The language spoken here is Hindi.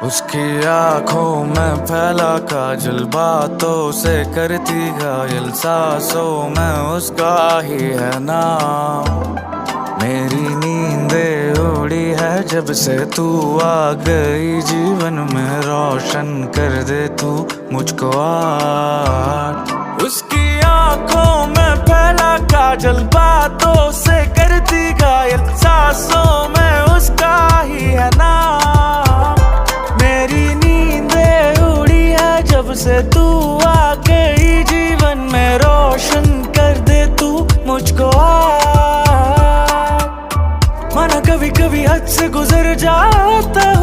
उसकी आंखों में फैला काजल, बातों से करती घायल, सांसों में उसका ही है नाम। मेरी नींदें उड़ी है जब से तू आ गई जीवन में, रोशन कर दे तू मुझको आज। उसकी आंखों में फैला काजल, बातों से करती घायल, सांसों में उसका ही है नाम। मेरी नींदें उड़ी है जब से तू आ गई जीवन में, रोशन कर दे तू मुझको आज। माना कभी कभी हद से गुजर जाता